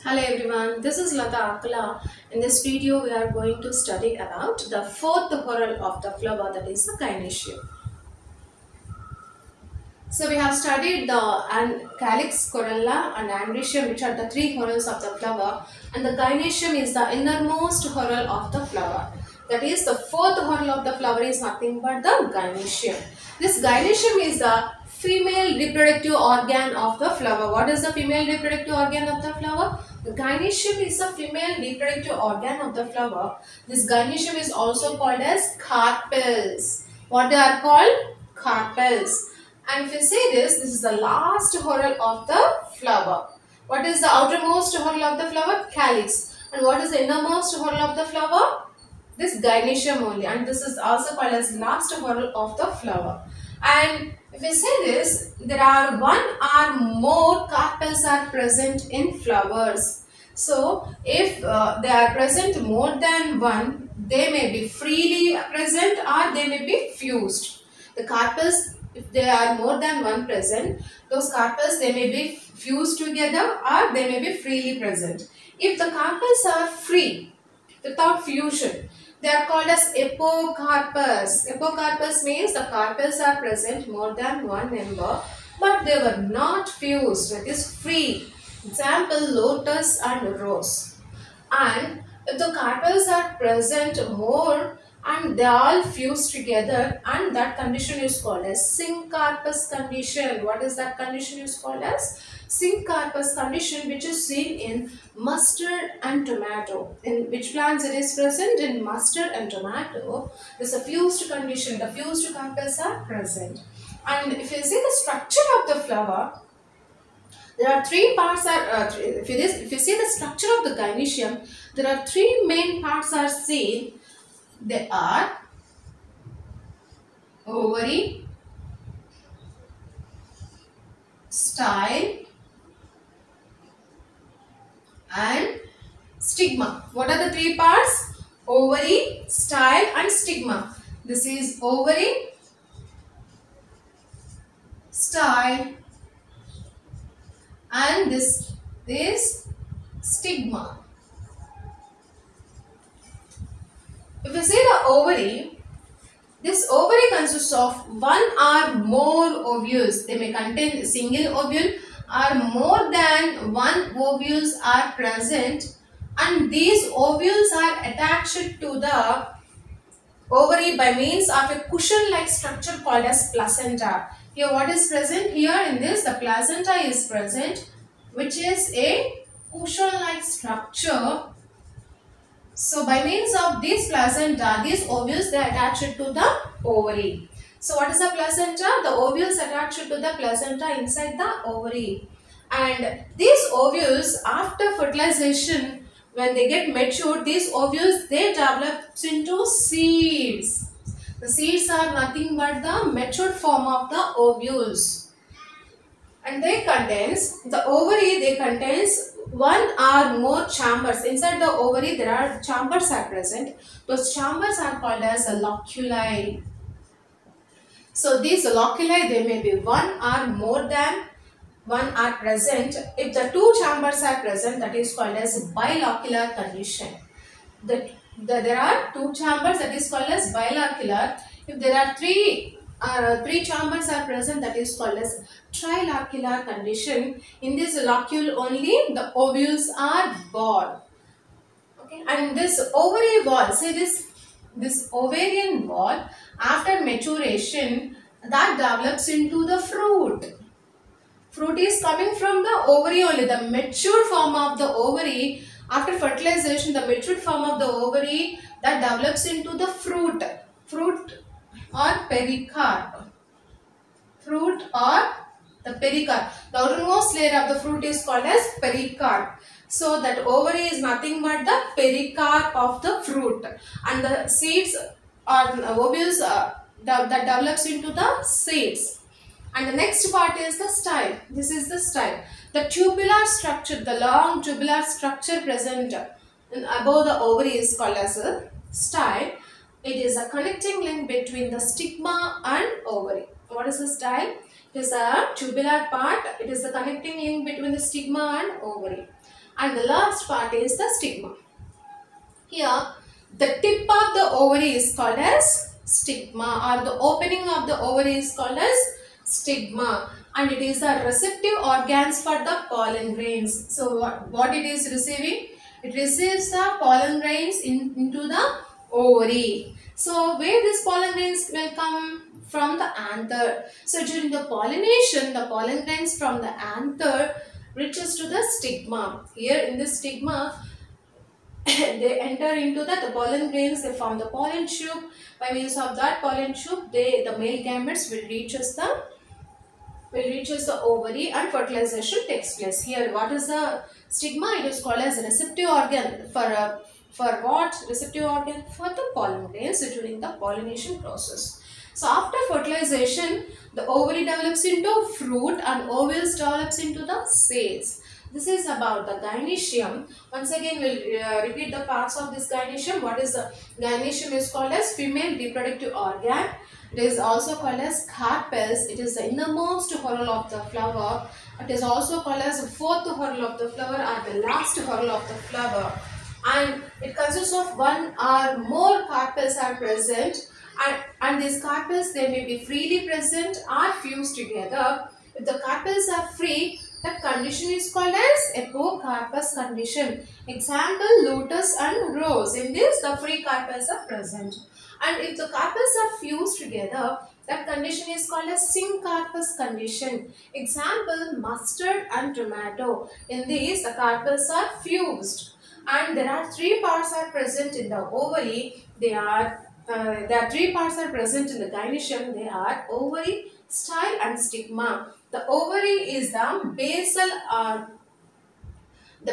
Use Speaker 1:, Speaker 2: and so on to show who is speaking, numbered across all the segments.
Speaker 1: Hello everyone, this is Lata Akala. In this video, we are going to study about the fourth whorl of the flower, that is the gynoecium. So we have studied the calyx, corolla and androecium, which are the three whorls of the flower, and the gynoecium is the innermost whorl of the flower. That is, the fourth whorl of the flower is nothing but the gynoecium. This gynoecium is the female reproductive organ of the flower. What is the female reproductive organ of the flower? The gynoecium is the female reproductive organ of the flower. This gynoecium is also called as carpels. What they are called? Carpels. And if you say this is the last whorl of the flower. What is the outermost whorl of the flower? Calyx. And what is the innermost whorl of the flower? This gynoecium only. And this is also called as last whorl of the flower. And if you say this, there are one or more carpels are present in flowers. So, if they are present more than one, they may be freely present or they may be fused. The carpels, if they are more than one present, those carpels they may be fused together or they may be freely present. If the carpels are free, without fusion, they are called as apocarpous. Apocarpous means the carpels are present more than one member, but they were not fused, that is free. Example, lotus and rose. And if the carpels are present more and they all fuse together, and that condition is called as syncarpous condition. What is that condition is called as? Syncarpous condition, which is seen in mustard and tomato. In which plants it is present? In mustard and tomato. There is a fused condition. The fused carpels are present. And if you see the structure of the flower, there are three parts. If you see the structure of the gynoecium, there are three main parts are seen. They are ovary, style and stigma. What are the three parts? Ovary, style and stigma. This is ovary, style and this is stigma. If you see the ovary, this ovary consists of one or more ovules. They may contain a single ovule or more than one ovules are present, and these ovules are attached to the ovary by means of a cushion-like structure called as placenta. Here what is present? Here in this the placenta is present, which is a cushion-like structure. So by means of this placenta, these ovules they are attached to the ovary. So what is the placenta? The ovules attached to the placenta inside the ovary. And these ovules, after fertilization, when they get matured, these ovules they develop into seeds. The seeds are nothing but the matured form of the ovules. And they contains, the ovary they contains one or more chambers. Inside the ovary there are chambers are present. Those chambers are called as loculi. So these loculi they may be one or more than one are present. If the two chambers are present, that is called as bilocular condition. There are two chambers, that is called as bilocular. If there are three chambers are present, that is called as trilocular condition. In this locule only the ovules are born. Okay, and this ovary wall, say this ovarian wall after maturation that develops into the fruit. Fruit is coming from the ovary only, the matured form of the ovary. After fertilization, the matured form of the ovary that develops into the fruit or pericarp. Fruit or the pericarp. The outermost layer of the fruit is called as pericarp. So that ovary is nothing but the pericarp of the fruit, and the seeds or ovules that develops into the seeds. And the next part is the style. This is the style. The tubular structure, the long tubular structure present above the ovary is called as a style. It is a connecting link between the stigma and ovary. What is the style? It is a tubular part. It is the connecting link between the stigma and ovary. And the last part is the stigma. Here, the tip of the ovary is called as stigma, or the opening of the ovary is called as stigma, and it is the receptive organs for the pollen grains. So what it is receiving? It receives the pollen grains into the ovary. So where these pollen grains will come? From the anther. So during the pollination, the pollen grains from the anther reaches to the stigma. Here in the stigma, they enter into the pollen grains, they form the pollen tube. By means of that pollen tube, the male gametes will reaches the ovary and fertilization takes place. Here, what is the stigma? It is called as receptive organ for what? Receptive organ for the pollen grains during the pollination process. So after fertilization, the ovary develops into fruit and ovules develops into the seeds. This is about the gynoecium. Once again, we'll repeat the parts of this gynoecium. What is the gynoecium? Is called as female reproductive organ. It is also called as carpels. It is the innermost whorl of the flower. It is also called as the fourth whorl of the flower or the last whorl of the flower. And it consists of one or more carpels are present. And these carpels, they may be freely present or fused together. If the carpels are free, that condition is called as apocarpous condition. Example, lotus and rose. In this, the free carpels are present. And if the carpels are fused together, that condition is called as syncarpous condition. Example, mustard and tomato. In this, the carpels are fused. And there are three parts are present in the ovary. There are three parts are present in the gynoecium. They are ovary, style and stigma. The ovary is the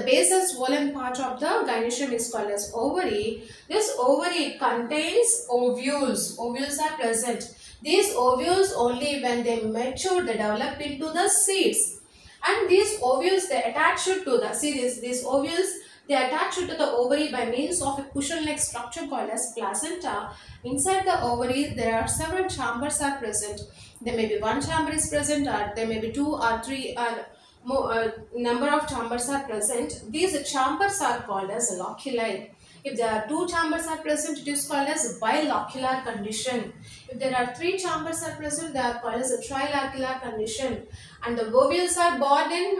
Speaker 1: basal swollen part of the gynoecium is called as ovary. This ovary contains ovules. Ovules are present. These ovules, only when they mature, they develop into the seeds. And these ovules, they attach to the, these ovules, they attach to the ovary by means of a cushion-like structure called as placenta. Inside the ovary, there are several chambers are present. There may be one chamber is present, or there may be two or three or more, number of chambers are present. These chambers are called as loculi. If there are two chambers are present, it is called as bilocular condition. If there are three chambers are present, they are called as a trilocular condition. And the ovules are born in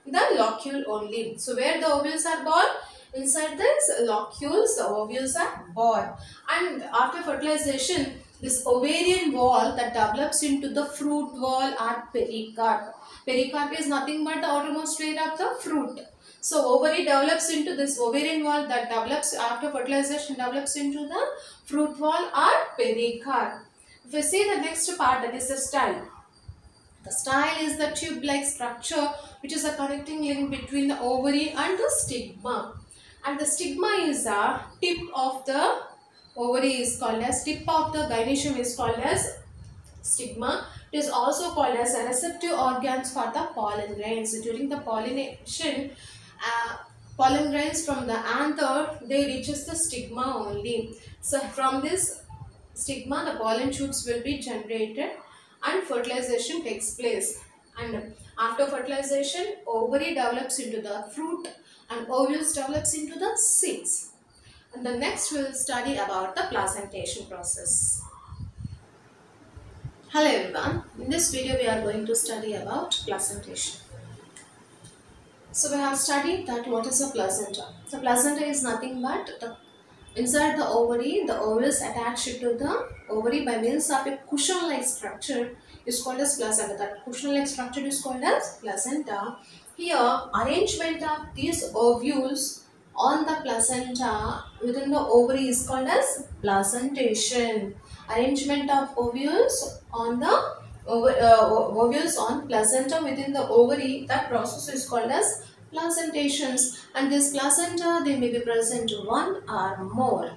Speaker 1: the locule only. So where the ovules are born? Inside this locules, the ovules are born. And after fertilization, this ovarian wall that develops into the fruit wall or pericarp. Pericarp is nothing but the outermost layer of the fruit. So ovary develops into this ovarian wall that develops after fertilization, develops into the fruit wall or pericarp. If we see the next part, that is the style. The style is the tube-like structure which is a connecting link between the ovary and the stigma. And the stigma is the tip of the ovary is called as, tip of the gynoecium is called as stigma. It is also called as a receptive organs for the pollen grains. During the pollination, pollen grains from the anther, they reaches the stigma only. So from this stigma, the pollen tubes will be generated and fertilization takes place. And after fertilization, ovary develops into the fruit and ovules develops into the seeds. And the next we will study about the placentation process. Hello everyone, in this video we are going to study about placentation. So we have studied that what is a placenta. The placenta is nothing but inside the ovary, the ovules attached to the ovary by means of a cushion-like structure is called as placenta. That cushion-like structure is called as placenta. Here, arrangement of these ovules on the placenta within the ovary is called as placentation. Arrangement of ovules on the ovules on placenta within the ovary, that process is called as placentations. And this placenta, they may be present one or more.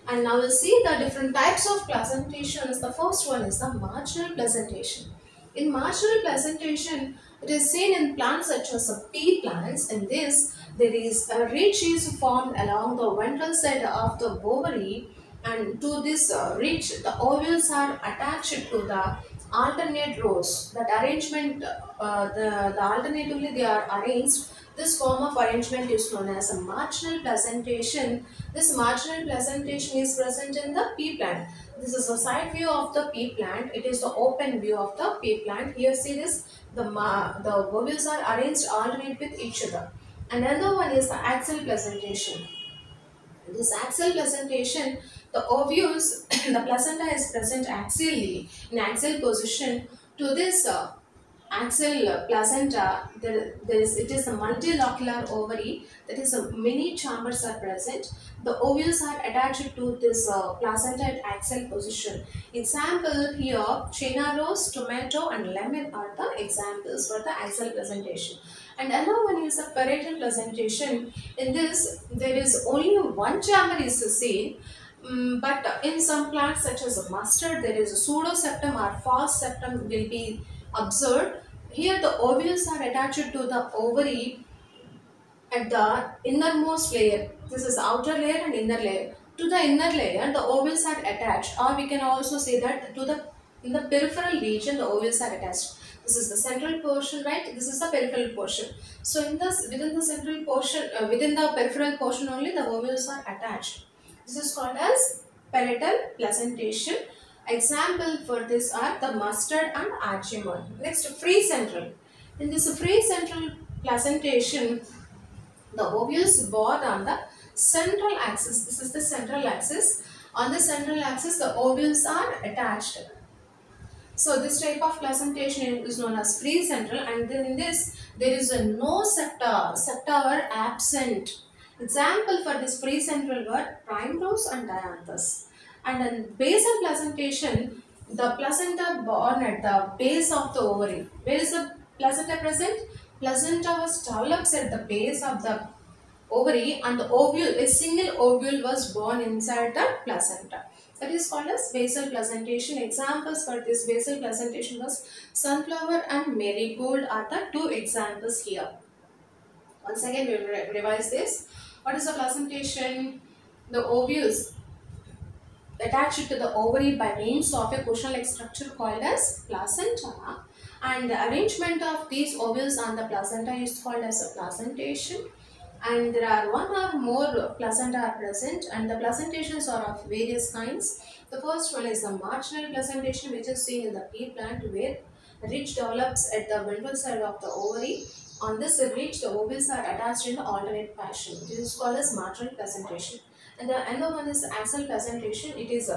Speaker 1: And now we'll see the different types of placentations. The first one is the marginal placentation. In marginal placentation, it is seen in plants such as pea plants. In this, there is a ridge is formed along the ventral side of the ovary, and to this ridge, the ovules are attached to the alternate rows. That arrangement, the alternatively they are arranged. This form of arrangement is known as a marginal placentation. This marginal placentation is present in the pea plant. This is a side view of the pea plant. It is the open view of the pea plant. Here see this, the ovules are arranged alternate with each other. Another one is the axial placentation. This axial placentation, the ovules, the placenta is present axially, in axial position. To this axial placenta, it is a multilocular ovary, that is many chambers are present. The ovules are attached to this placenta at axial position. Example here, China rose, tomato and lemon are the examples for the axial placentation. And another one is a parietal placentation. In this, there is only one chamber is seen, but in some plants such as mustard, there is a pseudoseptum or false septum will be observed. Here the ovules are attached to the ovary at the innermost layer. This is outer layer and inner layer. To the inner layer, the ovules are attached, or we can also say that in the peripheral region, the ovules are attached. This is the central portion, right? This is the peripheral portion. So within the central portion, within the peripheral portion only, the ovules are attached. This is called as parietal placentation. Example for this are the mustard and argemone. Next, free central. In this free central placentation, the ovules born on the central axis. This is the central axis. On the central axis, the ovules are attached. So this type of placentation is known as free central, and then in this there is a no septa. Septa are absent. Example for this free central were primrose and dianthus. And in basal placentation, the placenta born at the base of the ovary. Where is the placenta present? Placenta was developed at the base of the ovary, and the ovule, a single ovule was born inside the placenta. That is called as basal placentation. Examples for this basal placentation was sunflower and marigold are the two examples here. Once again we will revise this. What is the placentation? The ovules attached to the ovary by means of a cushion-like structure called as placenta, and the arrangement of these ovules on the placenta is called as a placentation. And there are one or more placenta are present, and the placentations are of various kinds. The first one is the marginal placentation, which is seen in the pea plant, where ridge develops at the ventral side of the ovary. On this ridge, the ovules are attached in alternate fashion. This is called as marginal placentation. And the another one is axial placentation. It is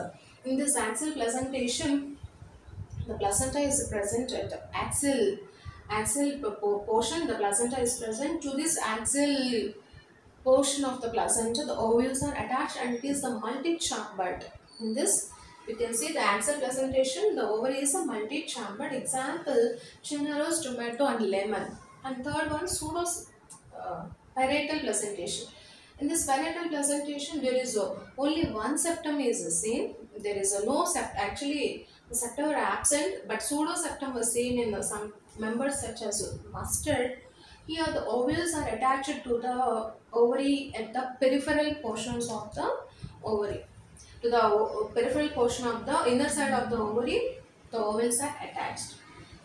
Speaker 1: in this axial placentation, the placenta is present at the axial portion. The placenta is present. To this axial portion of the placenta, the ovules are attached, and it is the multi-chambered. In this, you can see the axial placentation, the ovary is a multi-chambered. Example, China rose, tomato and lemon. And third one, parietal placentation. In this parietal placentation, there is only one septum is seen. There is no septum. Actually, the septum are absent, but pseudoseptum was seen in some members such as mustard. Here, the ovules are attached to the ovary at the peripheral portions of the ovary. To the peripheral portion of the inner side of the ovary, the ovules are attached.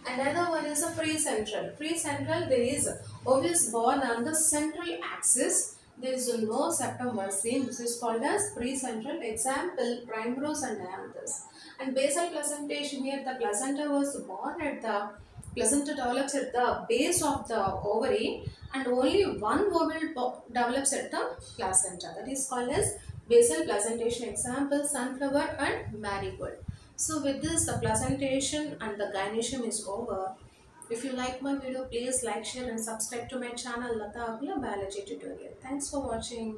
Speaker 1: Another one is a free central. Free central, there is ovules born on the central axis. There is no septum was seen. This is called as free central. Example, primrose and dianthus. And basal placentation, here the placenta was born at the placenta develops at the base of the ovary, and only one ovule develops at the placenta. That is called as basal placentation. Example, sunflower and marigold. So with this, the placentation and the gynoecium is over. If you like my video, please like, share and subscribe to my channel Lata Agula Biology Tutorial. Thanks for watching.